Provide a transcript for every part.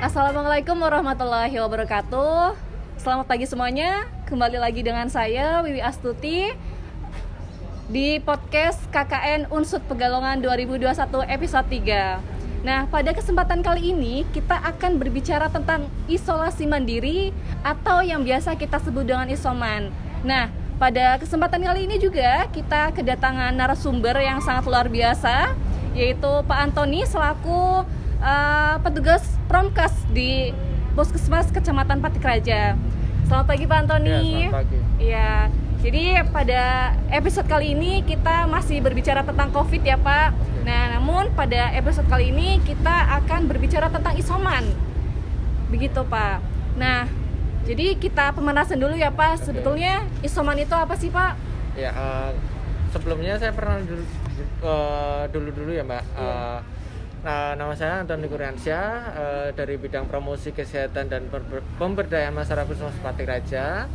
Assalamualaikum warahmatullahi wabarakatuh. Selamat pagi semuanya. Kembali lagi dengan saya Wiwi Astuti di podcast KKN Unsut Pegalongan 2021 episode 3. Nah, pada kesempatan kali ini kita akan berbicara tentang isolasi mandiri atau yang biasa kita sebut dengan isoman. Nah, pada kesempatan kali ini juga kita kedatangan narasumber yang sangat luar biasa, yaitu Pak Antoni selaku petugas Promkes di Puskesmas Kecamatan Patrikraja. Selamat pagi Pak Antoni. Ya, selamat pagi. Ya, jadi pada episode kali ini kita masih berbicara tentang COVID ya Pak. Nah, namun pada episode kali ini kita akan berbicara tentang isoman. Begitu Pak. Nah, jadi kita pemanasan dulu ya Pak. Sebetulnya isoman itu apa sih Pak? Ya, sebelumnya saya pernah dulu ya Mbak. Nah, nama saya Antoni Kurniansyah, dari bidang promosi kesehatan dan pemberdayaan masyarakat Puskesmas Patrikraja.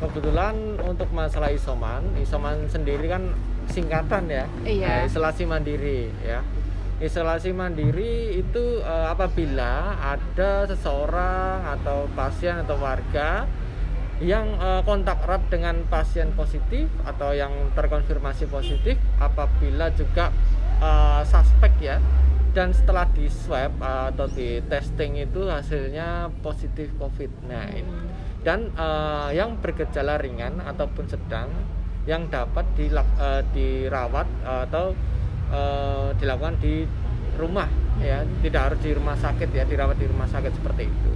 Kebetulan untuk masalah isoman sendiri kan singkatan ya. Iya. Isolasi mandiri ya. Isolasi mandiri itu apabila ada seseorang atau pasien atau warga yang kontak erat dengan pasien positif atau yang terkonfirmasi positif, apabila juga suspek ya, dan setelah di swab atau di testing itu hasilnya positif COVID. Nah, dan yang bergejala ringan ataupun sedang yang dapat dirawat atau dilakukan di rumah ya, tidak harus di rumah sakit ya, dirawat di rumah sakit seperti itu.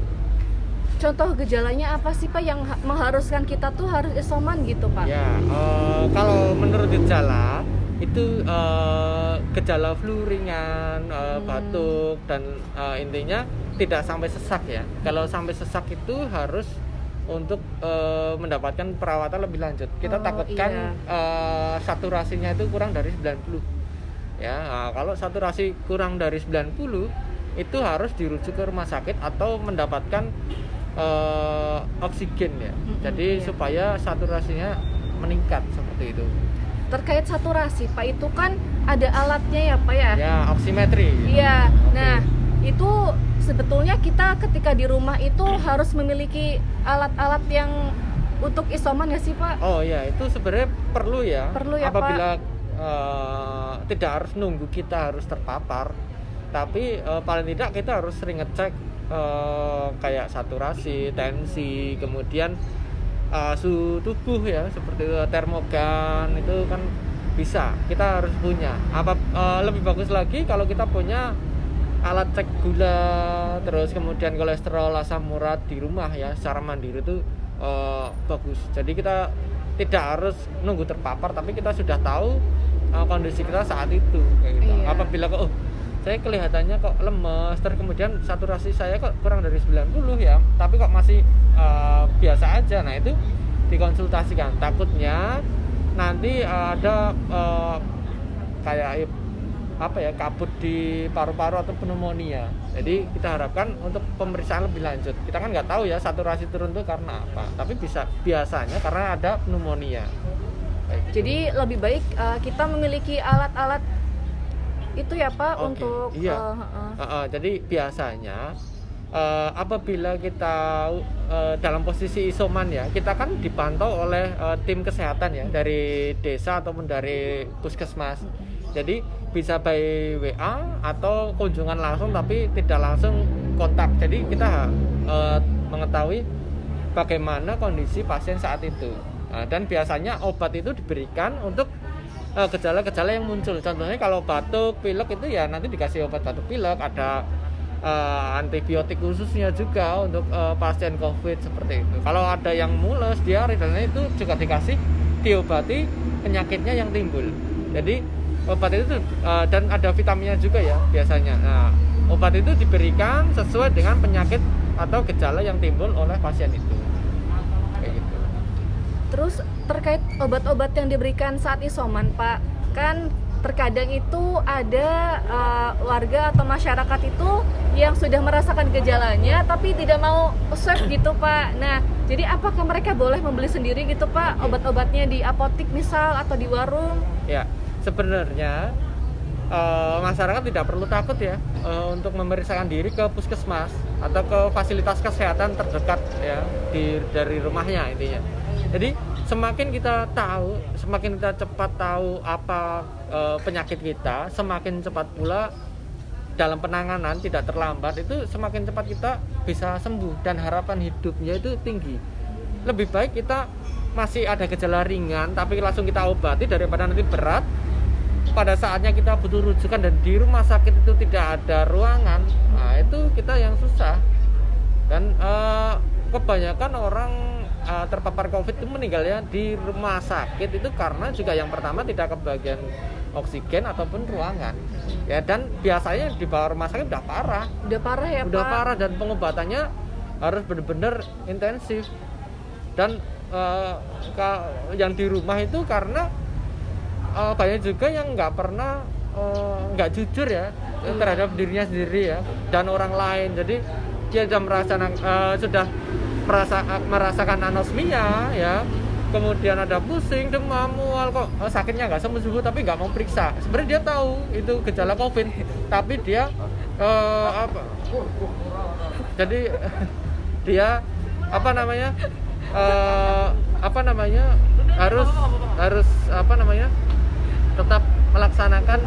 Contoh gejalanya apa sih Pak yang mengharuskan kita tuh harus isoman gitu Pak? Ya, kalau menurut gejala itu gejala flu ringan, batuk, dan intinya tidak sampai sesak ya. Kalau sampai sesak itu harus untuk mendapatkan perawatan lebih lanjut. Kita takutkan saturasinya itu kurang dari 90 ya. Kalau saturasi kurang dari 90 itu harus dirujuk ke rumah sakit atau mendapatkan oksigen ya. Jadi supaya saturasinya meningkat seperti itu. Terkait saturasi Pak, itu kan ada alatnya ya Pak ya? Ya, oximetri. Iya. Okay. Nah, itu sebetulnya kita ketika di rumah itu harus memiliki alat-alat yang untuk isoman ya sih Pak? Oh ya, itu sebenarnya perlu ya. Perlu ya apabila, Pak. Tidak harus nunggu kita harus terpapar, tapi paling tidak kita harus sering ngecek kayak saturasi, tensi, kemudian suhu tubuh ya, seperti termogan itu kan bisa kita harus punya. Lebih bagus lagi kalau kita punya alat cek gula, terus kemudian kolesterol, asam urat di rumah ya, secara mandiri itu bagus. Jadi kita tidak harus nunggu terpapar, tapi kita sudah tahu kondisi kita saat itu kayak gitu. Iya. Apabila saya kelihatannya kok lemes, terus kemudian saturasi saya kok kurang dari 90 ya, tapi kok masih biasa aja. Nah, itu dikonsultasikan. Takutnya nanti ada kayak kabut di paru-paru atau pneumonia. Jadi kita harapkan untuk pemeriksaan lebih lanjut. Kita kan nggak tahu ya saturasi turun itu karena apa, tapi biasanya karena ada pneumonia. Jadi lebih baik kita memiliki alat-alat itu ya Pak. Okay. Untuk iya. Jadi biasanya apabila kita dalam posisi isoman ya, kita kan dipantau oleh tim kesehatan ya, dari desa ataupun dari puskesmas. Jadi bisa by WA atau kunjungan langsung, tapi tidak langsung kontak. Jadi kita mengetahui bagaimana kondisi pasien saat itu. Dan biasanya obat itu diberikan untuk gejala-gejala yang muncul. Contohnya kalau batuk, pilek itu ya nanti dikasih obat batuk pilek, ada antibiotik khususnya juga untuk pasien COVID seperti itu. Kalau ada yang mules, diare dan lain itu juga diobati penyakitnya yang timbul. Jadi obat itu dan ada vitaminnya juga ya biasanya. Nah, obat itu diberikan sesuai dengan penyakit atau gejala yang timbul oleh pasien itu. Kayak gitu. Terus terkait obat-obat yang diberikan saat isoman Pak, kan terkadang itu ada warga atau masyarakat itu yang sudah merasakan gejalanya tapi tidak mau swab gitu Pak. Nah, jadi apakah mereka boleh membeli sendiri gitu Pak obat-obatnya di apotik misal atau di warung? Ya, sebenarnya masyarakat tidak perlu takut ya untuk memeriksakan diri ke puskesmas atau ke fasilitas kesehatan terdekat ya dari rumahnya intinya. Jadi semakin kita tahu, semakin kita cepat tahu apa penyakit kita, semakin cepat pula dalam penanganan tidak terlambat, itu semakin cepat kita bisa sembuh dan harapan hidupnya itu tinggi. Lebih baik kita masih ada gejala ringan tapi langsung kita obati daripada nanti berat pada saatnya kita butuh rujukan dan di rumah sakit itu tidak ada ruangan. Nah itu kita yang susah. Dan kebanyakan orang terpapar COVID itu meninggalnya di rumah sakit itu karena juga yang pertama tidak kebagian oksigen ataupun ruangan ya, dan biasanya di bawah rumah sakit udah parah ya udah Pak. parah dan pengobatannya harus benar-benar intensif. Dan yang di rumah itu karena banyak juga yang nggak pernah nggak jujur ya terhadap dirinya sendiri ya dan orang lain. Jadi dia sudah merasakan anosmia ya, kemudian ada pusing, demam, mual, kok sakitnya nggak sembuh tapi nggak mau periksa. Sebenarnya dia tahu itu gejala COVID, tapi dia jadi dia harus tetap melaksanakan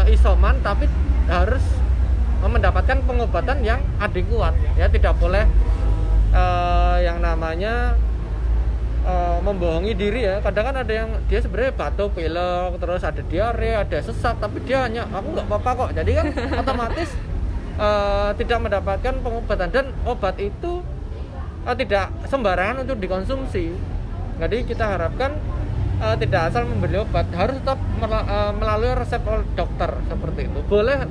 isoman, tapi harus mendapatkan pengobatan yang adekuat ya, tidak boleh yang namanya membohongi diri ya. Kadang kan ada yang dia sebenarnya batuk, pilek, terus ada diare, ada sesak, tapi dia hanya aku nggak apa-apa kok. Jadi kan otomatis tidak mendapatkan pengobatan, dan obat itu tidak sembarangan untuk dikonsumsi. Jadi kita harapkan tidak asal membeli obat, harus tetap melalui resep dokter seperti itu. Boleh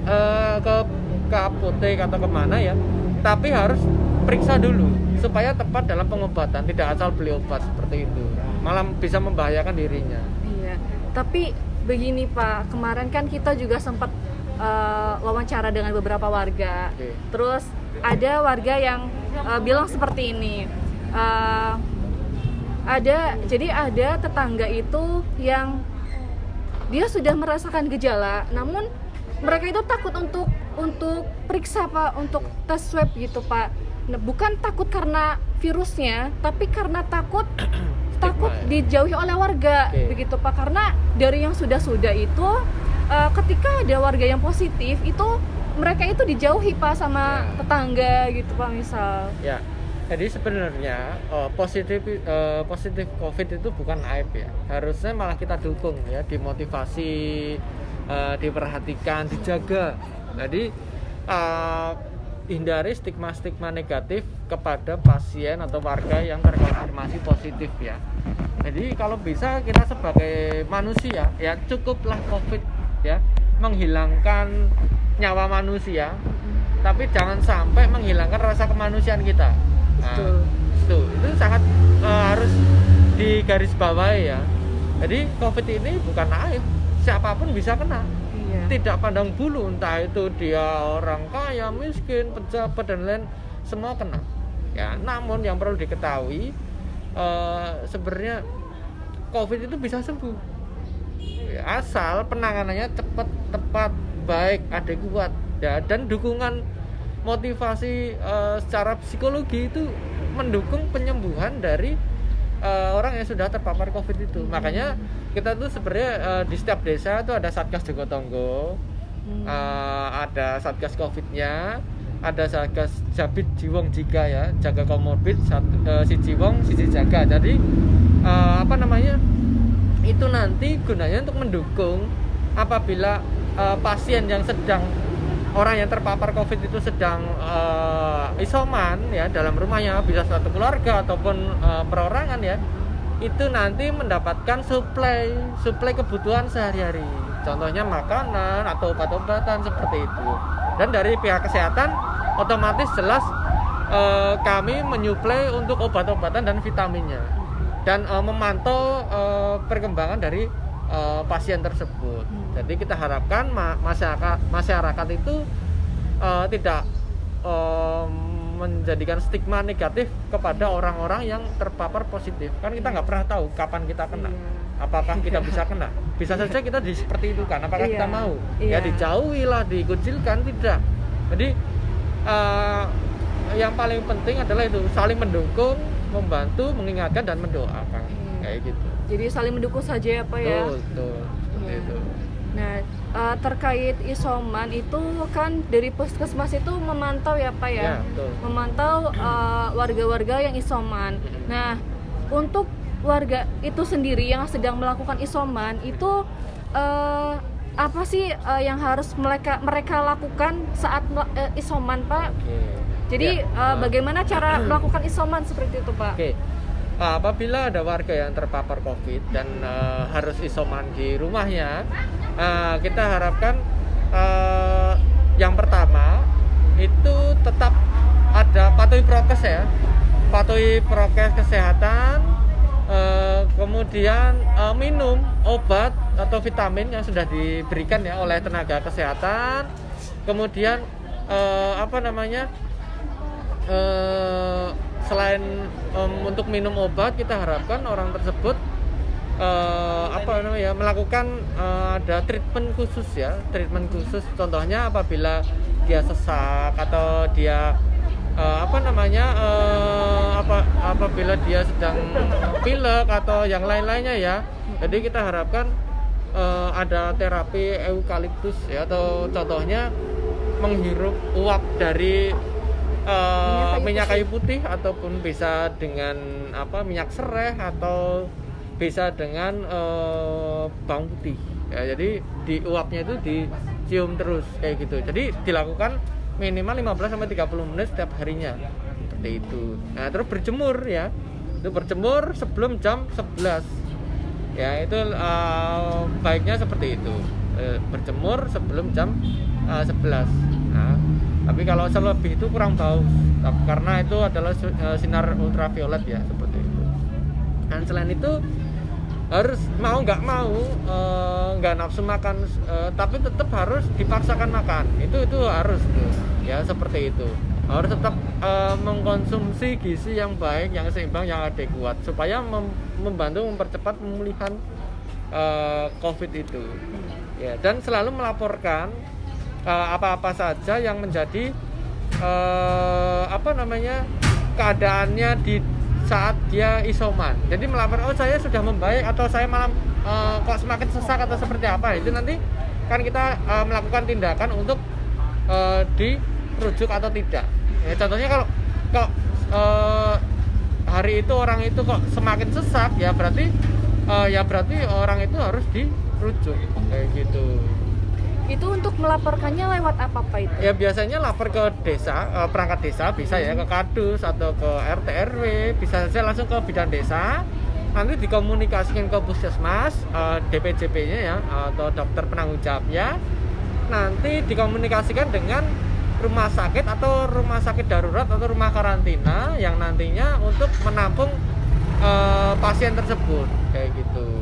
ke apotek atau kemana ya, tapi harus periksa dulu supaya tepat dalam pengobatan, tidak asal beli obat seperti itu, malah bisa membahayakan dirinya. Iya, tapi begini Pak, kemarin kan kita juga sempat wawancara dengan beberapa warga. Oke. Terus ada warga yang bilang seperti ini, ada tetangga itu yang dia sudah merasakan gejala, namun mereka itu takut untuk periksa Pak, untuk tes swab gitu Pak. Nah, bukan takut karena virusnya, tapi karena takut dijauhi oleh warga. Oke. Begitu Pak. Karena dari yang sudah itu ketika ada warga yang positif itu mereka itu dijauhi Pak sama Ya. tetangga gitu Pak misal. Ya, jadi sebenarnya positif COVID itu bukan aib ya. Harusnya malah kita dukung ya, dimotivasi, diperhatikan, dijaga. Jadi hindari stigma-stigma negatif kepada pasien atau warga yang terkonfirmasi positif ya. Jadi kalau bisa kita sebagai manusia ya, cukuplah COVID ya menghilangkan nyawa manusia, tapi jangan sampai menghilangkan rasa kemanusiaan kita. Nah, itu sangat harus digarisbawahi ya. Jadi COVID ini bukan aib, siapapun bisa kena. Iya. Tidak pandang bulu, entah itu dia orang kaya, miskin, pejabat dan lain, semua kena. Ya, namun yang perlu diketahui sebenarnya COVID itu bisa sembuh. Ya, asal penanganannya cepat, tepat, baik, adekuat, ya, dan dukungan motivasi secara psikologi itu mendukung penyembuhan dari orang yang sudah terpapar COVID itu. Makanya kita tuh sebenarnya di setiap desa itu ada Satgas Jogotongo, ada Satgas COVID-nya, ada Satgas Jabit Jiwong Jika ya, jaga komorbid, si Jiwong, si jaga. Jadi itu nanti gunanya untuk mendukung apabila pasien yang sedang, orang yang terpapar COVID itu sedang isoman ya dalam rumahnya, bisa satu keluarga ataupun perorangan ya, itu nanti mendapatkan suplai kebutuhan sehari-hari, contohnya makanan atau obat-obatan seperti itu. Dan dari pihak kesehatan otomatis jelas kami menyuplai untuk obat-obatan dan vitaminnya, dan memantau perkembangan dari pasien tersebut. Jadi kita harapkan masyarakat itu tidak menjadikan stigma negatif kepada orang-orang yang terpapar positif. Kan kita nggak pernah tahu kapan kita kena. apakah kita bisa kena? Bisa saja kita seperti itu kan, apakah Iya. kita mau? Iya. Ya dijauhi lah, dikucilkan, tidak. Jadi yang paling penting adalah itu saling mendukung, membantu, mengingatkan dan mendoakan, kayak gitu. Jadi saling mendukung saja ya Pak ya. Betul, seperti Iya. itu. Nah, terkait isoman itu kan dari puskesmas itu memantau ya Pak ya, Ya, betul. memantau warga-warga yang isoman. Nah, untuk warga itu sendiri yang sedang melakukan isoman itu apa sih yang harus mereka lakukan saat isoman Pak? Oke. Jadi Ya. bagaimana cara melakukan isoman seperti itu Pak? Oke. Apabila ada warga yang terpapar COVID dan harus isoman di rumahnya, kita harapkan yang pertama itu tetap ada patuhi prokes ya, patuhi prokes kesehatan, kemudian minum obat atau vitamin yang sudah diberikan ya oleh tenaga kesehatan, kemudian selain untuk minum obat, kita harapkan orang tersebut melakukan ada treatment khusus ya, treatment khusus. Contohnya apabila dia sesak atau dia apabila dia sedang pilek atau yang lain-lainnya ya. Jadi kita harapkan ada terapi eukaliptus ya, atau contohnya menghirup uap dari minyak kayu putih, ataupun bisa dengan minyak serai, atau bisa dengan bawang putih ya. Jadi di uapnya itu dicium terus kayak gitu. Jadi dilakukan minimal 15-30 menit setiap harinya seperti itu. Nah, terus berjemur ya, itu berjemur sebelum jam 11 ya, itu baiknya seperti itu, berjemur sebelum jam 11. Nah, tapi kalau selebih itu kurang bagus karena itu adalah sinar ultraviolet ya, seperti itu. Dan selain itu harus mau nggak nggak nafsu makan, tapi tetap harus dipaksakan makan, itu harus tuh ya, seperti itu. Harus tetap mengkonsumsi gizi yang baik, yang seimbang, yang adekuat, supaya membantu mempercepat pemulihan COVID itu ya. Dan selalu melaporkan apa-apa saja yang menjadi keadaannya di saat dia isoman. Jadi melapor, oh saya sudah membaik, atau saya malah kok semakin sesak atau seperti apa. Itu nanti kan kita melakukan tindakan untuk dirujuk atau tidak ya. Contohnya kalau hari itu orang itu kok semakin sesak ya, berarti orang itu harus dirujuk kayak gitu. Itu untuk melaporkannya lewat apa Pak itu? Ya biasanya lapor ke desa, perangkat desa bisa ya, ke kadus atau ke RT RW, bisa saja langsung ke bidan desa. Nanti dikomunikasikan ke puskesmas, DPJP-nya ya, atau dokter penanggung jawabnya. Nanti dikomunikasikan dengan rumah sakit atau rumah sakit darurat atau rumah karantina yang nantinya untuk menampung pasien tersebut kayak gitu.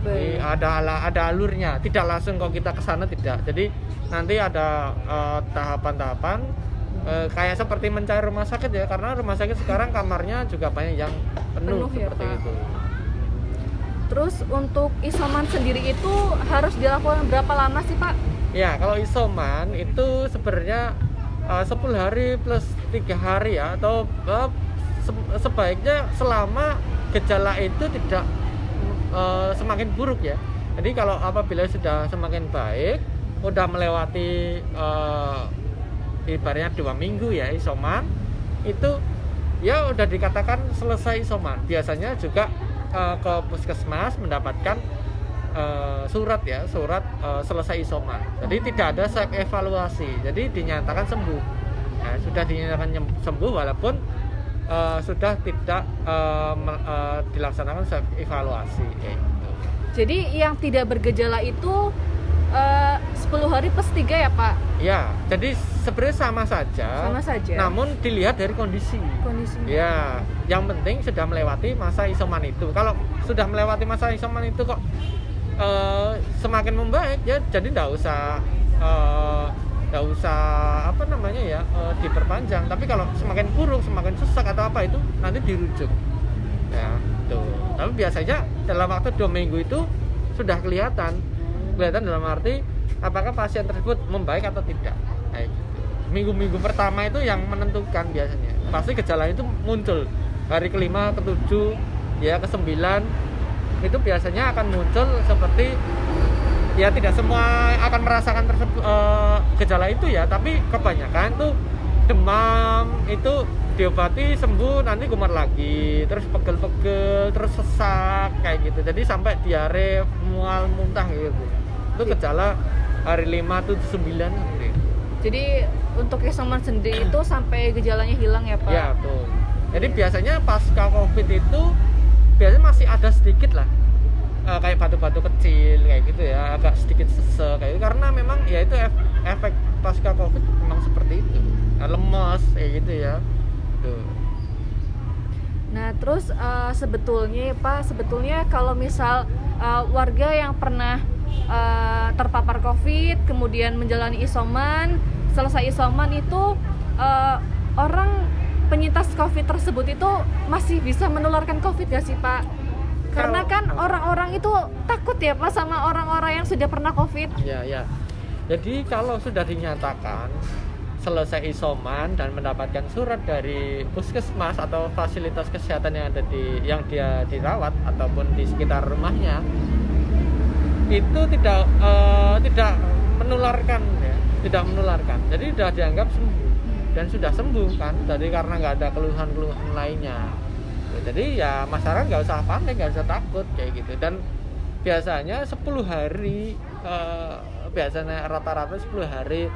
Jadi ada alurnya, tidak langsung kalau kita ke sana, tidak. Jadi nanti ada tahapan-tahapan kayak seperti mencari rumah sakit ya, karena rumah sakit sekarang kamarnya juga banyak yang penuh ya, seperti Pak. itu. Terus untuk isoman sendiri itu harus dilakukan berapa lama sih Pak? Ya, kalau isoman itu sebenarnya 10 hari plus 3 hari ya, atau sebaiknya selama gejala itu tidak semakin buruk ya. Jadi kalau apabila sudah semakin baik, udah melewati ibaratnya 2 minggu ya isoman, itu ya udah dikatakan selesai isoman. Biasanya juga ke puskesmas mendapatkan surat selesai isoman. Jadi tidak ada self evaluasi, jadi dinyatakan sembuh. Nah, sudah dinyatakan sembuh walaupun sudah tidak dilaksanakan self evaluasi gitu. Jadi yang tidak bergejala itu 10 hari plus 3 ya Pak? Ya, jadi sebenarnya sama saja. Namun dilihat dari kondisinya. Ya, yang penting sudah melewati masa isoman itu. Kalau sudah melewati masa isoman itu kok semakin membaik ya, jadi tidak usah diperpanjang. Tapi kalau semakin buruk, semakin sesak atau apa, itu nanti dirujuk ya tuh. Tapi biasanya dalam waktu 2 minggu itu sudah kelihatan dalam arti apakah pasien tersebut membaik atau tidak. Kayak gitu. Minggu-minggu pertama itu yang menentukan biasanya. Pasti gejala itu muncul hari kelima, ketujuh, ya ke-9 itu biasanya akan muncul seperti ya tidak semua akan merasakan gejala itu ya, tapi kebanyakan tuh demam itu diobati sembuh, nanti kumat lagi, terus pegel-pegel, terus sesak kayak gitu. Jadi sampai diare, mual, muntah gitu. Itu gejala hari 5 tuh 9 seperti itu. Jadi untuk isoman sendiri itu sampai gejalanya hilang ya Pak? Ya betul. Jadi biasanya pasca COVID itu biasanya masih ada sedikit lah kayak batu-batu kecil kayak gitu ya, agak sedikit sesek kayak gitu. Karena memang ya itu efek pasca COVID memang seperti itu, lemas kayak gitu ya. Tuh. Nah terus sebetulnya ya Pak, kalau misal warga yang pernah terpapar COVID kemudian menjalani isoman, selesai isoman itu orang penyintas COVID tersebut itu masih bisa menularkan COVID gak sih Pak? Karena kan orang-orang itu takut ya Pak sama orang-orang yang sudah pernah COVID. Ya. Jadi kalau sudah dinyatakan selesai isoman dan mendapatkan surat dari puskesmas atau fasilitas kesehatan yang dia dirawat ataupun di sekitar rumahnya, itu tidak menularkan ya, tidak menularkan. Jadi sudah dianggap sembuh dan sudah sembuh kan, jadi karena nggak ada keluhan-keluhan lainnya. Jadi ya masyarakat nggak usah panik, nggak usah takut kayak gitu. Dan biasanya 10 hari biasanya rata-rata 10 hari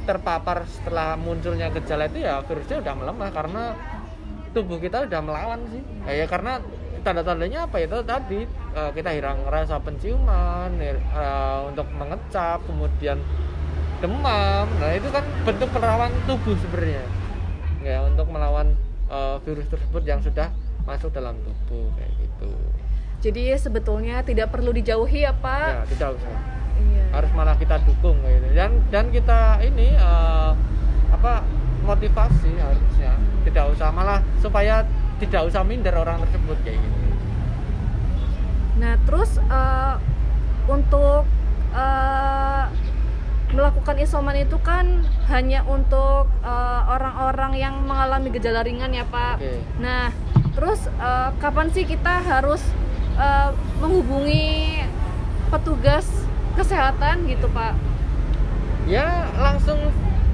terpapar setelah munculnya gejala itu ya virusnya udah melemah karena tubuh kita udah melawan sih. Ya karena tanda-tandanya apa itu tadi kita hilang rasa penciuman, untuk mengecap, kemudian demam. Nah itu kan bentuk perlawanan tubuh sebenarnya ya untuk melawan virus tersebut yang sudah masuk dalam tubuh kayak gitu. Jadi sebetulnya tidak perlu dijauhi ya Pak? Ya tidak usah. Iya. Harus malah kita dukung kayak gitu. Dan kita ini motivasi harusnya tidak usah, malah supaya tidak usah minder orang tersebut kayak gitu. Nah terus untuk melakukan isoman itu kan hanya untuk orang-orang yang mengalami gejala ringan ya Pak. Okay. Nah terus kapan sih kita harus menghubungi petugas kesehatan gitu Pak? Ya langsung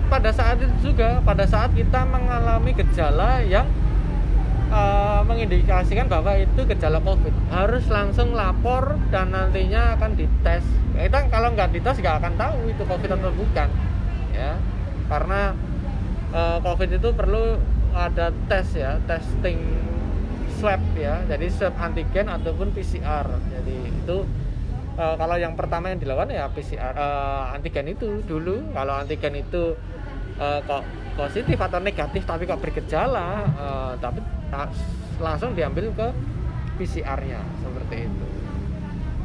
pada saat itu juga, pada saat kita mengalami gejala yang mengindikasikan bahwa itu gejala COVID, harus langsung lapor dan nantinya akan dites. Kita kalau nggak dites nggak akan tahu itu COVID atau bukan ya, karena COVID itu perlu ada tes ya, testing swab ya, jadi swab antigen ataupun PCR. Jadi itu kalau yang pertama yang dilakukan ya PCR, antigen itu dulu. Kalau antigen itu kok positif atau negatif tapi kok bergejala, tapi langsung diambil ke PCR-nya seperti itu.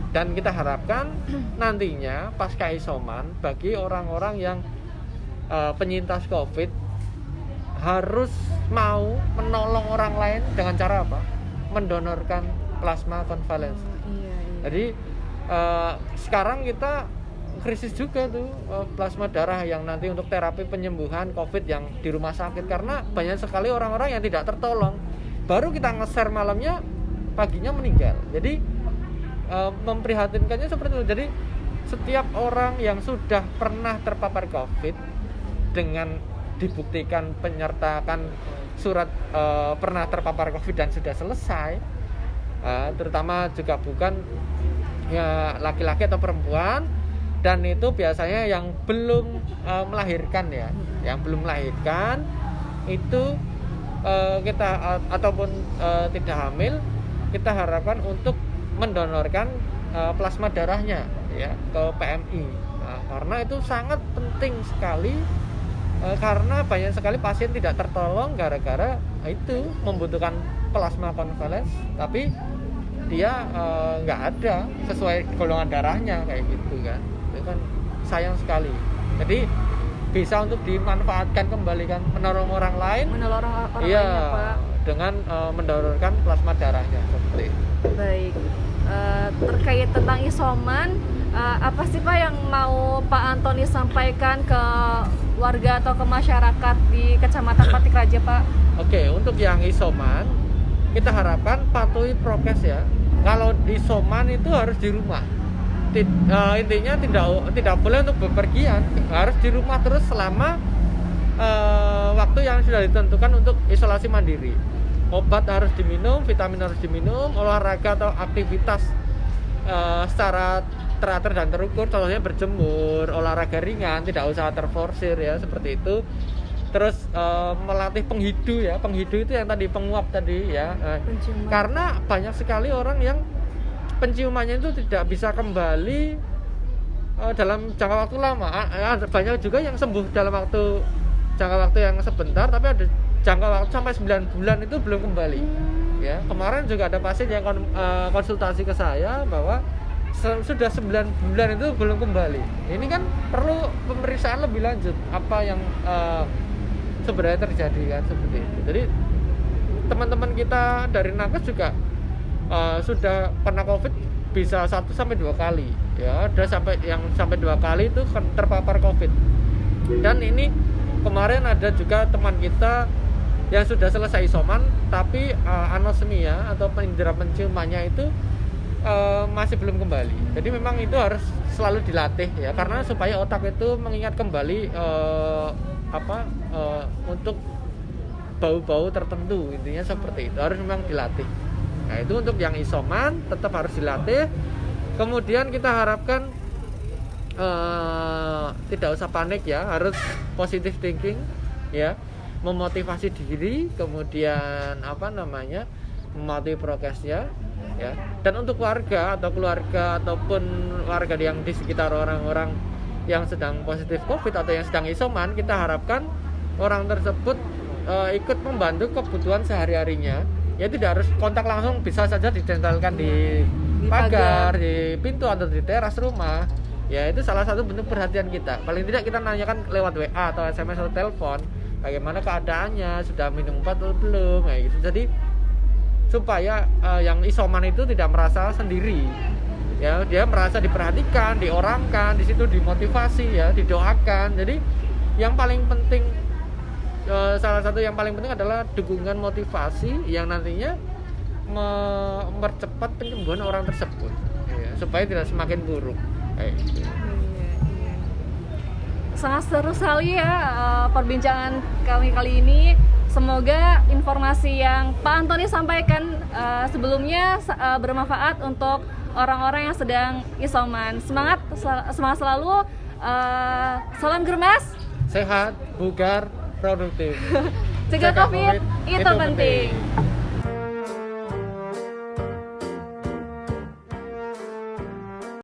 Dan kita harapkan nantinya pasca isoman bagi orang-orang yang penyintas COVID harus mau menolong orang lain dengan cara apa? Mendonorkan plasma konvalesen. Iya. Jadi sekarang kita krisis juga tuh plasma darah yang nanti untuk terapi penyembuhan COVID yang di rumah sakit, karena banyak sekali orang-orang yang tidak tertolong. Baru kita nge-share malamnya, paginya meninggal. Jadi memprihatinkannya seperti itu. Jadi setiap orang yang sudah pernah terpapar COVID dengan dibuktikan penyertakan surat pernah terpapar COVID dan sudah selesai, terutama juga bukan ya laki-laki atau perempuan, dan itu biasanya yang belum melahirkan ya, yang belum melahirkan itu kita ataupun tidak hamil, kita harapkan untuk mendonorkan plasma darahnya ya ke PMI. Nah, karena itu sangat penting sekali, karena banyak sekali pasien tidak tertolong gara-gara itu membutuhkan plasma konvalesen tapi dia nggak ada sesuai golongan darahnya kayak gitu kan. Itu kan sayang sekali. Jadi bisa untuk dimanfaatkan kembali kan, menolong orang lain. Menolong orang Iya, lainnya, Pak. dengan mendonorkan plasma darahnya seperti itu. Baik. Terkait tentang isoman, apa sih Pak yang mau Pak Antoni sampaikan ke warga atau ke masyarakat di Kecamatan Patik Raja, Pak? Oke, untuk yang isoman kita harapkan patuhi prokes ya. Kalau isoman itu harus di rumah. Intinya tidak boleh untuk bepergian, harus di rumah terus selama waktu yang sudah ditentukan untuk isolasi mandiri. Obat harus diminum, vitamin harus diminum, olahraga atau aktivitas secara teratur dan terukur, contohnya berjemur, olahraga ringan, tidak usah terforsir ya, seperti itu. Terus melatih penghidu ya, penghidu itu yang tadi penguap tadi ya. Karena banyak sekali orang yang penciumannya itu tidak bisa kembali dalam jangka waktu lama. Banyak juga yang sembuh dalam jangka waktu yang sebentar, tapi ada jangka waktu sampai 9 bulan itu belum kembali. Ya, kemarin juga ada pasien yang konsultasi ke saya bahwa sudah 9 bulan itu belum kembali. Ini kan perlu pemeriksaan lebih lanjut apa yang sebenarnya terjadi kan, seperti itu. Jadi teman-teman kita dari nakes juga sudah pernah COVID bisa 1 sampai 2 kali ya, ada sampai 2 kali itu terpapar COVID. Dan ini kemarin ada juga teman kita yang sudah selesai isoman tapi anosmia atau indera penciumannya itu masih belum kembali. Jadi memang itu harus selalu dilatih ya, karena supaya otak itu mengingat kembali untuk bau-bau tertentu, intinya seperti itu, harus memang dilatih. Nah, itu untuk yang isoman tetap harus dilatih. Kemudian kita harapkan tidak usah panik ya, harus positive thinking ya, memotivasi diri, kemudian mematuhi prokesnya ya. Dan untuk warga ataupun warga yang di sekitar orang-orang yang sedang positif COVID atau yang sedang isoman, kita harapkan orang tersebut ikut membantu kebutuhan sehari-harinya. Ya, tidak harus kontak langsung, bisa saja ditempelkan di pagar, di pintu atau di teras rumah. Ya, itu salah satu bentuk perhatian kita. Paling tidak kita nanyakan lewat WA atau SMS atau telepon, bagaimana keadaannya, sudah minum obat atau belum, kayak gitu. Jadi supaya yang isoman itu tidak merasa sendiri. Ya, dia merasa diperhatikan, diorangkan, di situ dimotivasi ya, didoakan. Jadi yang paling penting, salah satu yang paling penting adalah dukungan motivasi yang nantinya mempercepat penyembuhan orang tersebut ya, supaya tidak semakin buruk. Gitu. Sangat seru sekali ya perbincangan kami kali ini. Semoga informasi yang Pak Antoni sampaikan sebelumnya bermanfaat untuk orang-orang yang sedang isoman. Semangat selalu. Salam germas, sehat, bugar, produktif. cegah COVID itu penting.